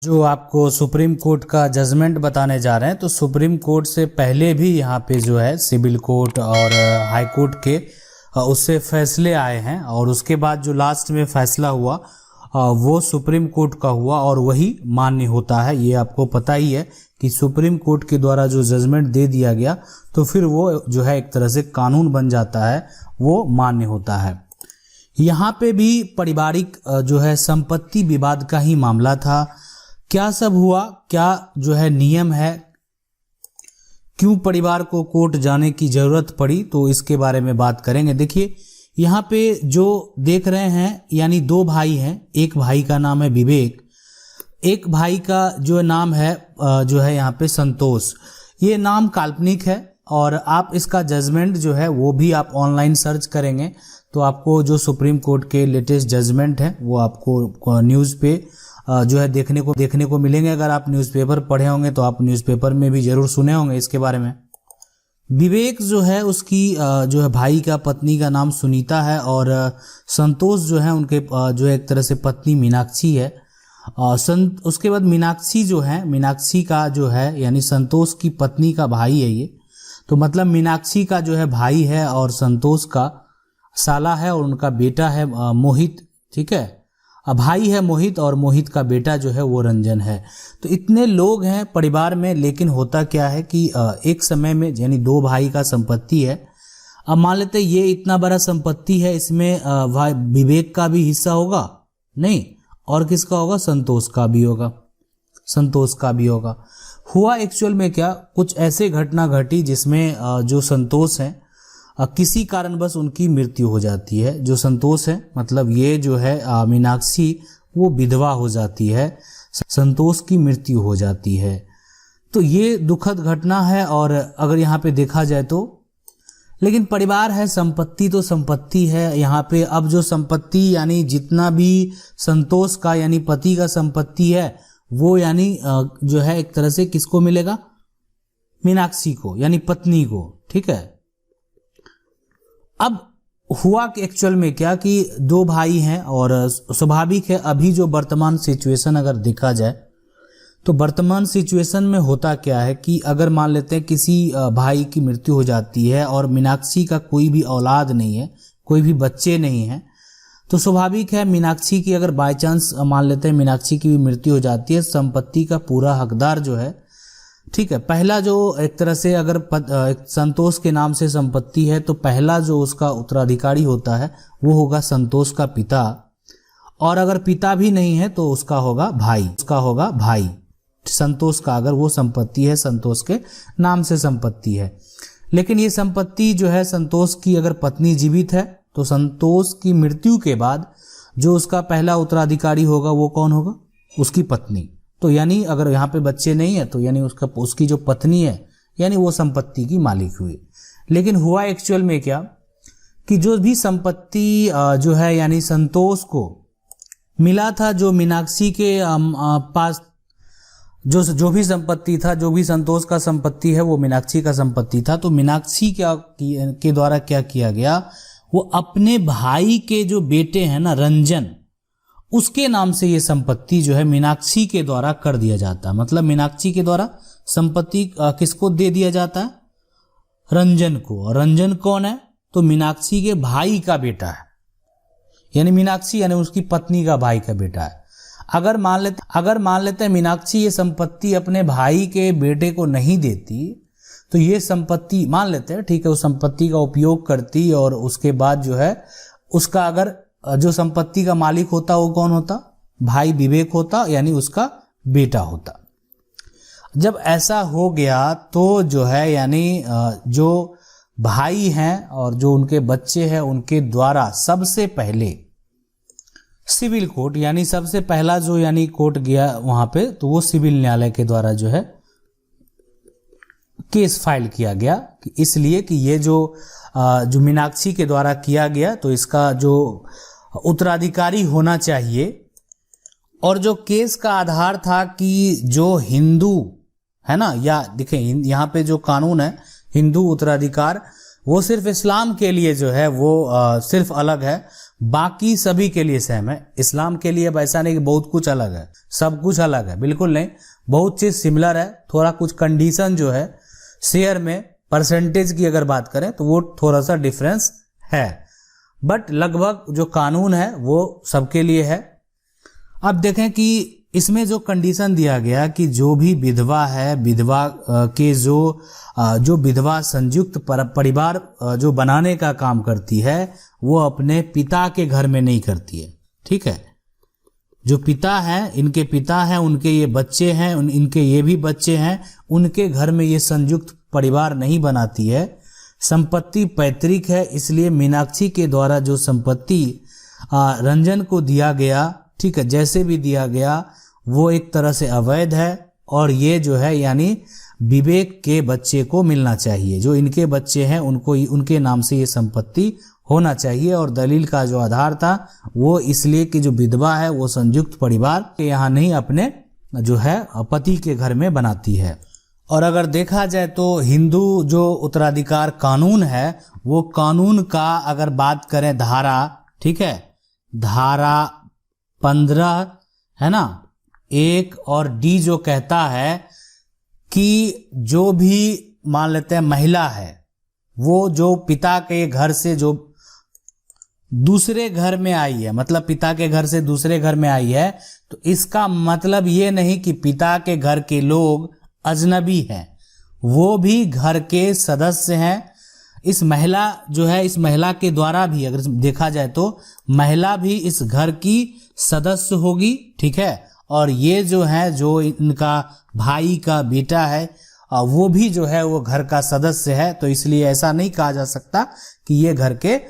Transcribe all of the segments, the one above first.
जो आपको supreme court का जजमेंट बताने जा रहे हैं, तो सुप्रीम कोर्ट से पहले भी यहाँ पे जो है सिविल कोर्ट और हाई कोर्ट के उससे फैसले आए हैं, और उसके बाद जो लास्ट में फैसला हुआ वो सुप्रीम कोर्ट का हुआ और वही मान्य होता है। ये आपको पता ही है कि सुप्रीम कोर्ट के द्वारा जो जजमेंट दे दिया गया तो फिर वो जो है एक तरह से कानून बन जाता है, वो मान्य होता है। यहाँ पे भी पारिवारिक जो है संपत्ति विवाद का ही मामला था। क्या सब हुआ, क्या जो है नियम है, क्यों परिवार को कोर्ट जाने की जरूरत पड़ी, तो इसके बारे में बात करेंगे। देखिए यहाँ पे जो देख रहे हैं यानी दो भाई हैं, एक भाई का नाम है विवेक, एक भाई का जो नाम है जो है यहाँ पे संतोष। ये नाम काल्पनिक है और आप इसका जजमेंट जो है वो भी आप ऑनलाइन सर्च करेंगे तो आपको जो सुप्रीम कोर्ट के लेटेस्ट जजमेंट है वो आपको न्यूज़ पे जो है देखने को मिलेंगे। अगर आप न्यूज़पेपर पढ़े होंगे तो आप न्यूज़पेपर में भी जरूर सुने होंगे इसके बारे में। विवेक जो है उसकी जो है भाई का पत्नी का नाम सुनीता है, और संतोष जो है उनके जो है एक तरह से पत्नी मीनाक्षी है। उसके बाद मीनाक्षी जो है, मीनाक्षी का जो है यानी संतोष की पत्नी का भाई है ये, तो मतलब मीनाक्षी का जो है भाई है और संतोष का साला है और उनका बेटा है मोहित। ठीक है, भाई है मोहित और मोहित का बेटा जो है वो रंजन है। तो इतने लोग हैं परिवार में, लेकिन होता क्या है कि एक समय में यानी दो भाई का संपत्ति है। अब मान लेते ये इतना बड़ा संपत्ति है, इसमें भाई विवेक का भी हिस्सा होगा नहीं, और किसका होगा, संतोष का भी होगा, संतोष का भी होगा। हुआ एक्चुअल में क्या, कुछ ऐसे घटना घटी जिसमें जो संतोष है किसी कारणवश उनकी मृत्यु हो जाती है। जो संतोष है मतलब ये जो है मीनाक्षी वो विधवा हो जाती है, संतोष की मृत्यु हो जाती है। तो ये दुखद घटना है। और अगर यहाँ पे देखा जाए तो, लेकिन परिवार है, संपत्ति तो संपत्ति है यहाँ पे। अब जो संपत्ति यानी जितना भी संतोष का यानी पति का संपत्ति है वो यानी जो है एक तरह से किसको मिलेगा, मीनाक्षी को यानी पत्नी को। ठीक है, अब हुआ कि एक्चुअल में क्या कि दो भाई हैं और स्वाभाविक है अभी जो वर्तमान सिचुएशन अगर देखा जाए तो वर्तमान सिचुएशन में होता क्या है कि अगर मान लेते हैं किसी भाई की मृत्यु हो जाती है और मीनाक्षी का कोई भी औलाद नहीं है, कोई भी बच्चे नहीं हैं, तो स्वाभाविक है मीनाक्षी की अगर बाय चांस मान लेते हैं मीनाक्षी की भी मृत्यु हो जाती है, संपत्ति का पूरा हकदार जो है, ठीक है, पहला जो एक तरह से अगर संतोष के नाम से संपत्ति है तो पहला जो उसका उत्तराधिकारी होता है वो होगा संतोष का पिता, और अगर पिता भी नहीं है तो उसका होगा भाई, उसका होगा भाई संतोष का, अगर वो संपत्ति है संतोष के नाम से संपत्ति है। लेकिन ये संपत्ति जो है संतोष की अगर पत्नी जीवित है तो संतोष की मृत्यु के बाद जो उसका पहला उत्तराधिकारी होगा वो कौन होगा, उसकी पत्नी। तो यानी अगर यहाँ पे बच्चे नहीं है तो यानी उसकी जो पत्नी है यानी वो संपत्ति की मालिक हुई। लेकिन हुआ एक्चुअल में क्या कि जो भी संपत्ति जो है यानी संतोष को मिला था, जो मीनाक्षी के पास जो भी संपत्ति था, जो भी संतोष का संपत्ति है वो मीनाक्षी का संपत्ति था, तो मीनाक्षी के द्वारा क्या किया गया, वो अपने भाई के जो बेटे हैं ना रंजन, उसके नाम से ये संपत्ति जो है मीनाक्षी के द्वारा कर दिया जाता है। मतलब मीनाक्षी के द्वारा संपत्ति किसको दे दिया जाता है, रंजन को। और रंजन कौन है, तो मीनाक्षी के भाई का बेटा है, यानी मीनाक्षी यानी उसकी पत्नी का भाई का बेटा है। अगर मान लेते हैं मीनाक्षी ये संपत्ति अपने भाई के बेटे को नहीं देती तो ये संपत्ति मान लेते हैं, ठीक है, उस संपत्ति का उपयोग करती और उसके बाद जो है उसका अगर जो संपत्ति का मालिक होता वो कौन होता, भाई विवेक होता, यानी उसका बेटा होता। जब ऐसा हो गया तो जो है यानी जो भाई हैं और जो उनके बच्चे हैं उनके द्वारा सबसे पहले सिविल कोर्ट यानी सबसे पहला जो यानी कोर्ट गया वहां पे, तो वो सिविल न्यायालय के द्वारा जो है केस फाइल किया गया, इसलिए कि ये जो मीनाक्षी के द्वारा किया गया तो इसका जो उत्तराधिकारी होना चाहिए। और जो केस का आधार था कि जो हिंदू है ना, या देखें यहाँ पे जो कानून है हिंदू उत्तराधिकार वो सिर्फ इस्लाम के लिए जो है वो सिर्फ अलग है, बाकी सभी के लिए सेम है। इस्लाम के लिए अब ऐसा नहीं कि बहुत कुछ अलग है, सब कुछ अलग है, बिल्कुल नहीं। बहुत चीज सिमिलर है, थोड़ा कुछ कंडीशन जो है शेयर में परसेंटेज की अगर बात करें तो वो थोड़ा सा डिफरेंस है, बट लगभग जो कानून है वो सबके लिए है। अब देखें कि इसमें जो कंडीशन दिया गया कि जो भी विधवा है, विधवा के जो विधवा संयुक्त परिवार जो बनाने का काम करती है वो अपने पिता के घर में नहीं करती है, ठीक है। जो पिता हैं, इनके पिता हैं, उनके ये बच्चे हैं, इनके ये भी बच्चे हैं, उनके घर में ये संयुक्त परिवार नहीं बनाती है। संपत्ति पैतृक है, इसलिए मीनाक्षी के द्वारा जो संपत्ति रंजन को दिया गया, ठीक है, जैसे भी दिया गया वो एक तरह से अवैध है, और ये जो है यानी विवेक के बच्चे को मिलना चाहिए। जो इनके बच्चे हैं उनको उनके नाम से ये संपत्ति होना चाहिए। और दलील का जो आधार था वो इसलिए कि जो विधवा है वो संयुक्त परिवार के यहाँ नहीं, अपने जो है पति के घर में बनाती है। और अगर देखा जाए तो हिंदू जो उत्तराधिकार कानून है वो कानून का अगर बात करें धारा, ठीक है, धारा 15 है ना, 1 और डी जो कहता है कि जो भी मान लेते हैं महिला है वो जो पिता के घर से जो दूसरे घर में आई है, मतलब पिता के घर से दूसरे घर में आई है, तो इसका मतलब ये नहीं कि पिता के घर के लोग अजनबी हैं, वो भी घर के सदस्य हैं। इस महिला जो है, इस महिला के द्वारा भी अगर देखा जाए तो महिला भी इस घर की सदस्य होगी, ठीक है। और ये जो है, जो इनका भाई का बेटा है वो भी जो है वो घर का सदस्य है, तो इसलिए ऐसा नहीं कहा जा सकता कि ये घर के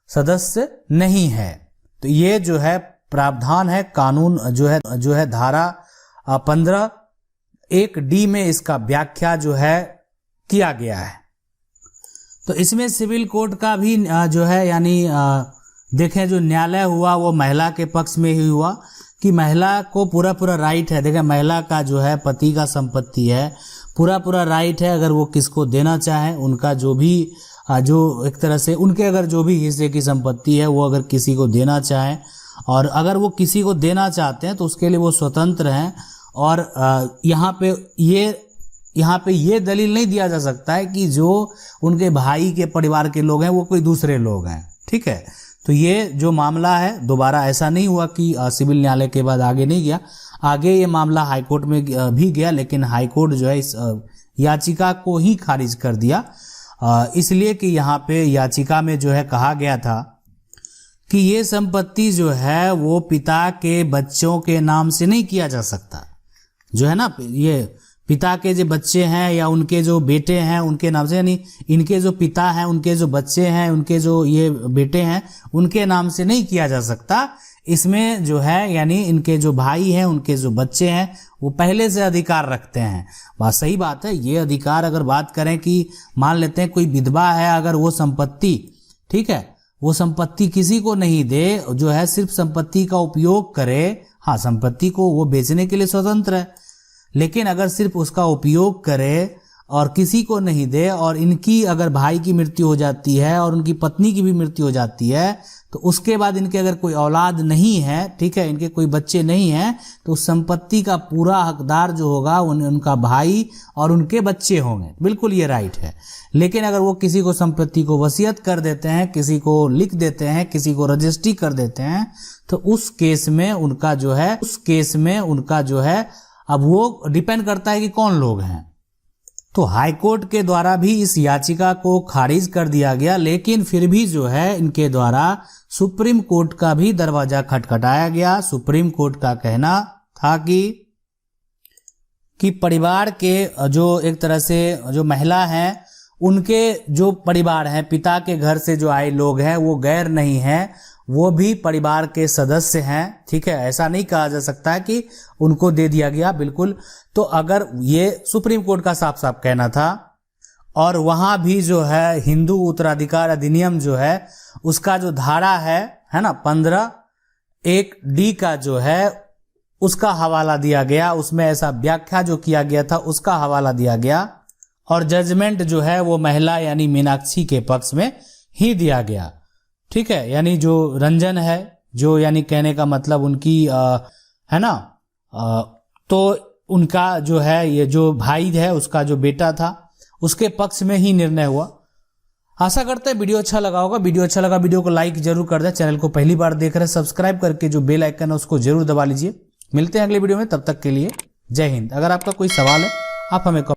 सदस्य नहीं है। तो ये जो है प्रावधान है, कानून जो है धारा 15 1 डी में इसका व्याख्या जो है किया गया है। तो इसमें सिविल कोड का भी जो है यानी देखें जो न्यायालय हुआ वो महिला के पक्ष में ही हुआ कि महिला को पूरा राइट है। देखें महिला का जो है पति का संपत्ति है, पूरा राइट है, अगर वो किसको देना चाहे, उनका जो भी जो एक तरह से उनके अगर जो भी हिस्से की संपत्ति है वो अगर किसी को देना चाहें, और अगर वो किसी को देना चाहते हैं तो उसके लिए वो स्वतंत्र हैं। और यहाँ पे ये दलील नहीं दिया जा सकता है कि जो उनके भाई के परिवार के लोग हैं वो कोई दूसरे लोग हैं, ठीक है। तो ये जो मामला है दोबारा ऐसा नहीं हुआ कि सिविल न्यायालय के बाद आगे नहीं गया, आगे ये मामला हाईकोर्ट में भी गया, लेकिन हाईकोर्ट जो है इस याचिका को ही खारिज कर दिया, इसलिए कि यहाँ पे याचिका में जो है कहा गया था कि ये संपत्ति जो है वो पिता के बच्चों के नाम से नहीं किया जा सकता। जो है ना, ये पिता के जो बच्चे हैं या उनके जो बेटे हैं उनके नाम से, यानी इनके जो पिता हैं, उनके जो बच्चे हैं, उनके जो ये बेटे हैं, उनके नाम से नहीं किया जा सकता। इसमें जो है यानी इनके जो भाई हैं, उनके जो बच्चे हैं वो पहले से अधिकार रखते हैं। बात सही बात है। ये अधिकार अगर बात करें कि मान लेते हैं कोई विधवा है, अगर वो संपत्ति, ठीक है, वो संपत्ति किसी को नहीं दे, जो है सिर्फ संपत्ति का उपयोग करे, हाँ संपत्ति को वो बेचने के लिए स्वतंत्र है, लेकिन अगर सिर्फ उसका उपयोग करे और किसी को नहीं दे, और इनकी अगर भाई की मृत्यु हो जाती है और उनकी पत्नी की भी मृत्यु हो जाती है, तो उसके बाद इनके अगर कोई औलाद नहीं है, ठीक है, इनके कोई बच्चे नहीं हैं, तो उस संपत्ति का पूरा हकदार जो होगा उनका भाई और उनके बच्चे होंगे। बिल्कुल ये राइट है। लेकिन अगर वो किसी को संपत्ति को वसीयत कर देते हैं, किसी को लिख देते हैं, किसी को रजिस्ट्री कर देते हैं, तो उस केस में उनका जो है अब वो डिपेंड करता है कि कौन लोग हैं। तो हाईकोर्ट के द्वारा भी इस याचिका को खारिज कर दिया गया, लेकिन फिर भी जो है इनके द्वारा सुप्रीम कोर्ट का भी दरवाजा खटखटाया गया। सुप्रीम कोर्ट का कहना था कि परिवार के जो एक तरह से जो महिला हैं, उनके जो परिवार हैं, पिता के घर से जो आए लोग हैं वो गैर नहीं हैं, वो भी परिवार के सदस्य हैं, ठीक है। ऐसा नहीं कहा जा सकता है कि उनको दे दिया गया, बिल्कुल। तो अगर ये सुप्रीम कोर्ट का साफ साफ कहना था, और वहां भी जो है हिंदू उत्तराधिकार अधिनियम जो है उसका जो धारा है ना 15(1) डी का जो है उसका हवाला दिया गया, उसमें ऐसा व्याख्या जो किया गया था उसका हवाला दिया गया। और जजमेंट जो है वो महिला यानी मीनाक्षी के पक्ष में ही दिया गया। ठीक है, यानी जो रंजन है, जो यानी कहने का मतलब उनकी है ना, तो उनका जो है ये जो भाई है उसका जो बेटा था उसके पक्ष में ही निर्णय हुआ। आशा करते हैं वीडियो अच्छा लगा होगा। वीडियो अच्छा लगा वीडियो को लाइक जरूर कर दें। चैनल को पहली बार देख रहे हैं सब्सक्राइब करके जो बेल आइकन है उसको जरूर दबा लीजिए। मिलते हैं अगले वीडियो में, तब तक के लिए जय हिंद। अगर आपका कोई सवाल है आप हमें